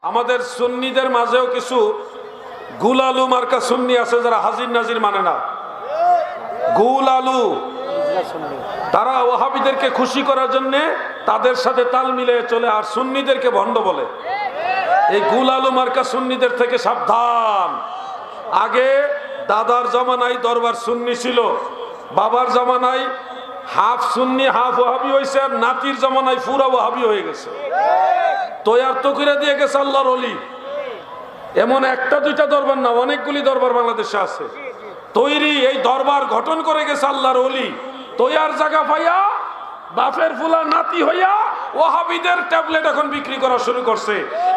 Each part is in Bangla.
আমাদের সুন্নিদের মাঝেও কিছু গুল আলু মার্কা সুন্নি আছে যারা হাজির নাজির মানে না। গুল আলু, তারা ওয়াহাবিদেরকে খুশি করার জন্য তাদের সাথে তাল মিলে চলে আর সুন্নিদেরকে ভণ্ড বলে। এই গুল আলু মার্কা সুন্নিদের থেকে সাবধান। আগে দাদার জামানায় দরবার সুন্নি ছিল, বাবার জামানায় হাফ সুন্নি হাফ ওয়াহাবি হয়েছে, আর নাতির জামানায় পুরা ওয়াহাবি হয়ে গেছে। তৈয়ার তো করে দিয়ে গেছে আল্লাহর ওলি। এমন একটা দুইটা দরবার না, অনেকগুলি দরবার বাংলাদেশে আছে তৈরি। এই দরবার গঠন করে গেছে আল্লাহর ওলি। তৈয়ার জায়গা পাইয়া বাপের ফুলা নাতি হইয়া ওয়াহাবিদের ট্যাবলেট এখন বিক্রি করা শুরু করছে।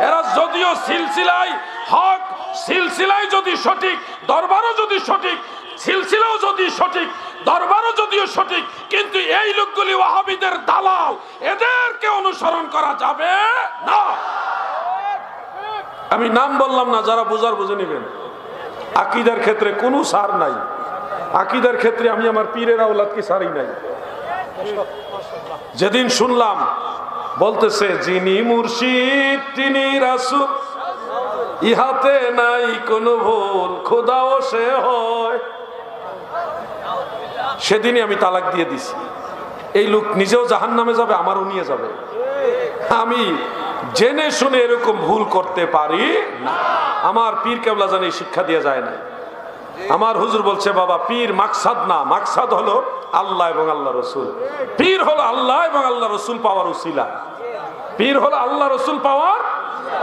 এরা যদিও সিলসিলায় হক, সিলসিলায় যদি সঠিক, দরবারও যদি সঠিক, সিলসিলাও যদি সঠিক, দরবারও যদিও সঠিক, কিন্তু এই লোকগুলি ওয়াহাবিদের দালাল, এদেরকে অনুসরণ করা যাবে না। আমি নাম বললাম না, যারা বুঝার বুঝে নেবেন। আকীদার ক্ষেত্রে কোনো সার নাই। আকীদার ক্ষেত্রে আমি আমার পীরের আওলাদকে সারি নাই। যেদিন শুনলাম বলতেছে যিনি মুর্শিদ তিনি রাসূল, ইহাতে নাই কোনো ভুল, খোদাও সে হয়, সেদিনই আমি তালাক দিয়ে দিছি। এই লোক নিজেও জাহান্নামে যাবে, আমারও নিয়ে যাবে। আমি জেনে শুনে এরকম ভুল করতে পারি না। আমার পীর কেবলা জানি শিক্ষা দিয়ে যায় না। আমার হুজুর বলছে, বাবা পীর মাকসাদ না, মাকসাদ হলো আল্লাহ এবং আল্লাহ রসুল। পীর হলো আল্লাহ এবং আল্লাহ রসুল পাওয়ার উসিলা। পীর হলো আল্লাহ রসুল পাওয়ার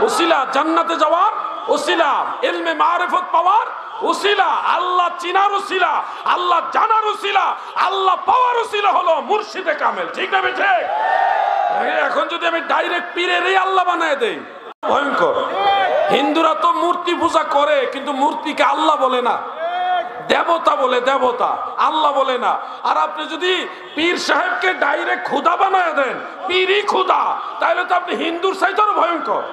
উসিলা, জান্নাতে যাওয়ার উসিলা, ইলমে মারিফত পাওয়ার উসিলা, আল্লাহ চিনার উসিলা, আল্লাহ জানার উসিলা, আল্লাহ পাওয়ার উসিলা হলো মুর্শিদে কামেল। ঠিক না বেঠে? এখন যদি আমি ডাইরেক্ট পীরেরই আল্লাহ বানায় দেই, ভয়ঙ্কর। হিন্দুরা তো মূর্তি পূজা করে, কিন্তু মূর্তিকে আল্লাহ বলে না, দেবতা বলে, দেবতা, আল্লাহ বলে না। আর আপনি যদি পীর সাহেবকে ডাইরেক্ট খুদা বানায় দেন, পীরই খুদা, তাহলে তো আপনি হিন্দুর চাইতে আরো ভয়ঙ্কর।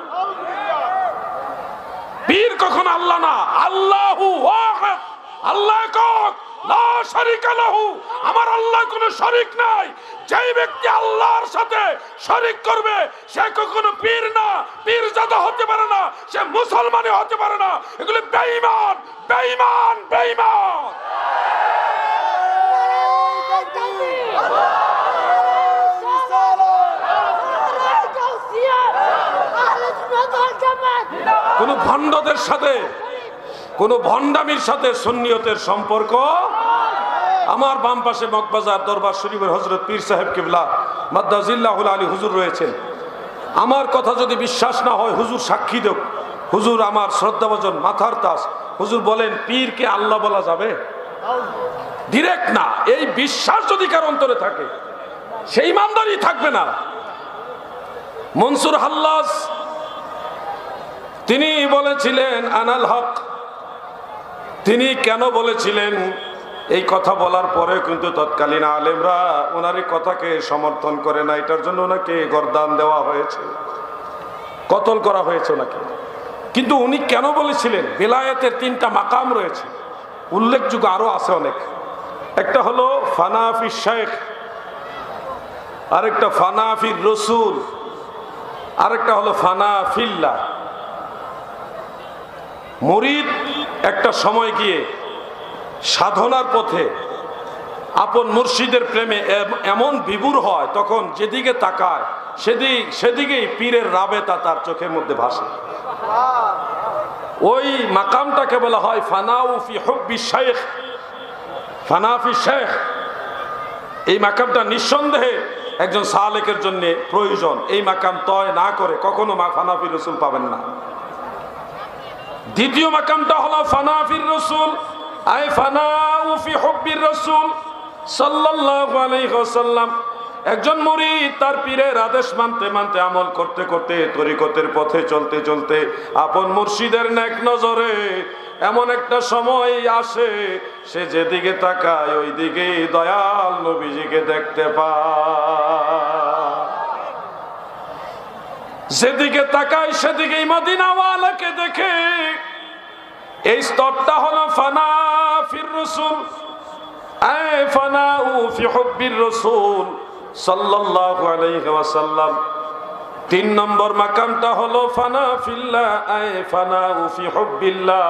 পীর কখনো আল্লাহ না, আল্লাহু ওয়াহিদ, আল্লাহ একক, লা শারীকা লাহু, আমার আল্লাহ কোনো শরীক নাই। যেই ব্যক্তি আল্লাহর সাথে শরীক করবে সে কখনো পীর না, পীরজাদা হতে পারে না, সে মুসলমানই হতে পারে না। এগুলো বেঈমান, বেঈমান, বেঈমান। কোন ভণ্ডদের সাথে, কোন ভণ্ডামির সাথে সুন্নিয়তের সম্পর্ক। আমার বাম পাশে মগবাজার দরবার শরীফের হযরত পীর সাহেব কিবলা মাদ্দাজিল্লাহুল আলী হুজুর রয়েছেন। আমার কথা যদি বিশ্বাস না হয়, হুজুর সাক্ষী দেব। হুজুর আমার শ্রদ্ধাভাজন মাথার তাজ। হুজুর বলেন, পীরকে আল্লাহ বলা যাবে? ডিরেক্ট না। এই বিশ্বাস যদি কার অন্তরে থাকে, সেই ইমানদারি থাকবে না। মনসুর হাল্লাজ তিনি বলেছিলেন আনাল হক। তিনি কেন বলেছিলেন? এই কথা বলার পরে কিন্তু তৎকালীন আলেমরা ওনার এই কথাকে সমর্থন করে না। এটার জন্য ওনাকে গর্দান দেওয়া হয়েছে, কতল করা হয়েছে ওনাকে। কিন্তু উনি কেন বলেছিলেন? বেলায়েতের 3টা মাকাম রয়েছে, উল্লেখযোগ্য আরো আছে অনেক। একটা হলো ফানাফি শেখ, আরেকটা ফানাফির রসুল, আরেকটা হলো ফানাফিল্লাহ। মুরিদ একটা সময় গিয়ে সাধনার পথে আপন মুর্শিদের প্রেমে এমন বিভোর হয়, তখন যেদিকে তাকায় সেদিকেই পীরের রাবেতা তার চোখের মধ্যে ভাসে। ওই মাকামটাকে বলা হয় ফানাউ ফি হুব্বি শেখ, ফানাফি শেখ। এই মাকামটা নিঃসন্দেহে একজন সালেকের জন্য প্রয়োজন। এই মাকাম তয় না করে কখনো ফানাফি রসুল পাবেন না। দ্বিতীয় মাকামটা হলো ফানাফির রসুল, আই ফানাউ ফি হুব্বির রাসূল সাল্লাল্লাহু আলাইহি ওয়াসাল্লাম। একজন মুরিদ তার পীরের আদেশ মানতে মানতে, আমল করতে করতে, তরিকতের পথে চলতে চলতে আপন মুর্শিদের নেক নজরে এমন একটা সময় আসে, সে যেদিকে তাকায় ওই দিকেই দয়াল নবীজিকে দেখতে পায়। যেদিকে তাকায় সেদিকেই মদিনাওয়ালাকে দেখে। এই স্তরটা হলো ফানাফির রাসূল, আই ফানাউ ফি হুব্বির রাসূল সাল্লাল্লাহু আলাইহি ওয়াসাল্লাম। তিন নম্বর মাকামটা হলো ফানা ফিল্লাহ আয় ফানা ফি হুব্বিল্লাহ,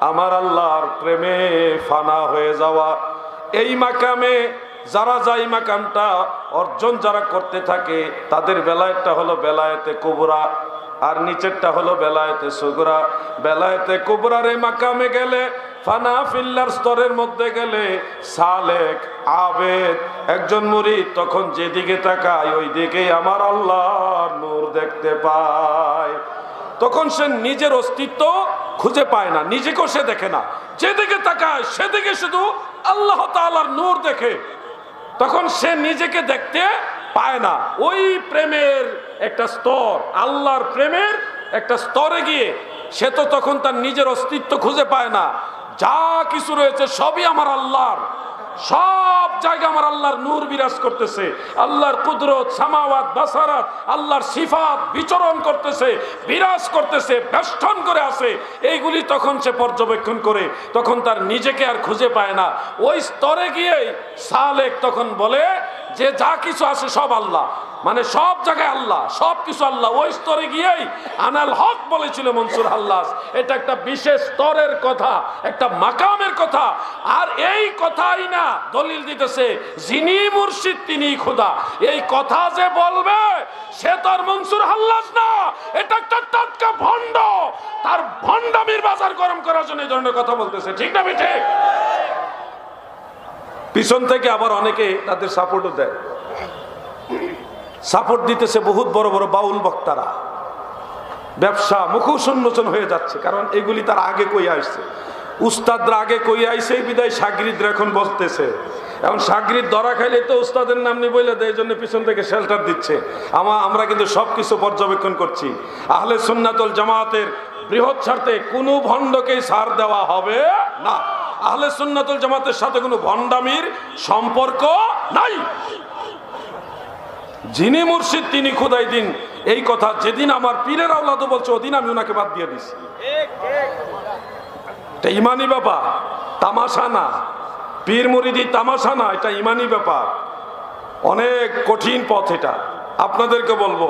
আমার আল্লাহর প্রেমে ফানা হয়ে যাওয়া। এই মাকামে যারা যায় মাকামটা অর্জন যারা করতে থাকে তাদের বেলায়েতটা হলো বেলায়েতে কুবরা, আর নিচেরটা হলো বেলায়েতে সুগরা। বেলায়েতে কুবরার এই মাকামে গেলে, ফানা ফিল্লার স্তরের মধ্যে গেলে সালেক আবেদ একজন মুরিদ তখন যেদিকে তাকায় ওই দিকেই আমার আল্লাহর নূর দেখতে পায়। তখন সে নিজের অস্তিত্ব খুঁজে পায় না, নিজেকেও সে দেখে না, যেদিকে তাকায় সেদিকে শুধু আল্লাহ তাআলার নূর দেখে। তখন সে নিজেকে দেখতে পায় না। ওই প্রেমের একটা স্তর, আল্লাহর প্রেমের একটা স্তরে গিয়ে সে তো তখন তার নিজের অস্তিত্ব খুঁজে পায় না। যা কিছু রয়েছে সবই আমার আল্লাহর, সব জায়গা আমার আল্লাহর নূর বিরাজ করতেছে, আল্লাহর কুদরত সামাওয়াত বাসারাত আল্লাহর সিফাত বিচরণ করতেছে, বিরাজ করতেছে, বেষ্টন করে আছে। এইগুলি তখন সে পর্যবেক্ষণ করে, তখন তার নিজেকে আর খুঁজে পায় না। ওই স্তরে গিয়েই সালেক তখন বলে যে যা কিছু আছে সব আল্লাহ, মানে সব জায়গায় আল্লাহ, সব কিছু আল্লাহ। ওই স্তরে গিয়েই আনাল হক বলেছিল মনসুর হাল্লাস। এটা একটা বিশেষ স্তরের কথা, একটা মাকামের কথা। আর এই কথাই না দলিল দিতেছে যিনি মুর্শিদ তিনি খোদা। এই কথা যে বলবে সে তার মনসুর হাল্লাস না, এটা একটা টাটকা ভণ্ড। তার ভণ্ডামির বাজার গরম করার জন্য এই ধরনের কথা বলতেছে, ঠিক না ঠিক? পিছন থেকে আবার অনেকে তাদের সাপোর্টও দেয়, সাপোর্ট দিতেছে বহুত বড় বড় বাউল বক্তারা। ব্যবসা মুখোশ উন্মোচন হয়ে যাচ্ছে, কারণ এগুলি তার আগে কই আসছে, উস্তাদরা আগে কই আইছে, বিদায় সাগরিদরা এখন বলতেছে। এখন সাগরিদ ধরা খাইলে তো উস্তাদের নাম নিয়ে বলে দেয়, এই জন্য পিছন থেকে শেল্টার দিচ্ছে। আমরা কিন্তু সবকিছু পর্যবেক্ষণ করছি। আহলে সুন্নাতুল জামাতের বৃহৎ স্বার্থে কোনো ভণ্ডকেই ছাড় দেওয়া হবে না। আহলে সুন্নাতুল জামাতের সাথে কোনো ভণ্ডামির সম্পর্ক নাই। যিনি মুর্শিদ তিনি খোদাই দিন, এই কথা যেদিন আমার পীরের আওলাদও বলছে ওদিন আমি ওনাকে বাদ দিয়ে দিছি। এটা ইমানি ব্যাপার, তামাশা না। পীর মুরিদি তামাশা না, এটা ইমানি ব্যাপার। অনেক কঠিন পথ এটা। আপনাদেরকে বলবো,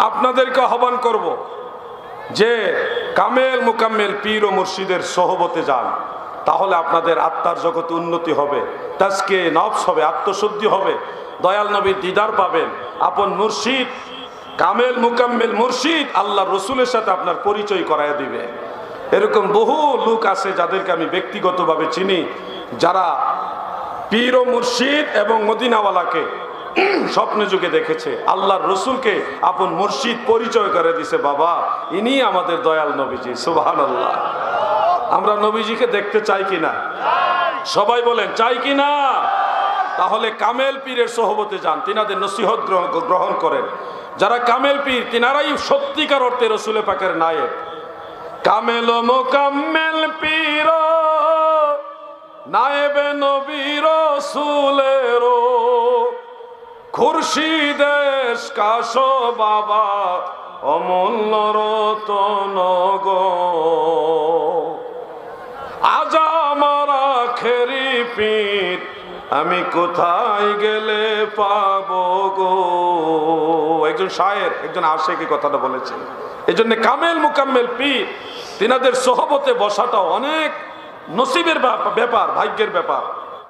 আপনাদেরকে আহ্বান করব যে কামেল মুকাম্মেল পীর ও মুর্শিদের সোহবতে যান, তাহলে আপনাদের আত্মার জগতে উন্নতি হবে, তাজকে নফস হবে, আত্মশুদ্ধি হবে, দয়াল নবীর দিদার পাবেন। আপন মুর্শিদ, কামেল মুকাম্মেল মুর্শিদ আল্লাহ রসুলের সাথে আপনার পরিচয় করায় দিবে। এরকম বহু লোক আছে যাদেরকে আমি ব্যক্তিগতভাবে চিনি, যারা পীর ও মুর্শিদ এবং মদিনাওয়ালাকে স্বপ্নে যুগে দেখেছে, আল্লাহর রসুলকে আপন মুর্শিদ পরিচয় করে দিছে। বাবা, ইনি আমাদের দয়াল নবীজি। সুবহানাল্লাহ। আমরা নবীজিকে দেখতে চাই কিনা? সবাই বলেন চাই কিনা? তাহলে কামেল পীরের সোহবতে যান, তিনাদের নসিহত গ্রহণ করেন। যারা কামেল পীর তিনারাই সত্যিকার অর্থে রসুলে পাকের নায়েক। কামেল মোকাম্মেল পীর নায়েবে নবী রসুলের খুরশিদেশ কাশ বাবা অমূল্য রতন গো, আজ আমার আখেরি পীর আমি কোথায় গেলে পাবো গো। একজন শায়ের, একজন আশেক এই কথাটা বলেছেন। এই জন্য কামেল মুকাম্মেল পীর তিনাদের সোহবতে বসাটাও অনেক নসিবের ব্যাপার, ভাগ্যের ব্যাপার।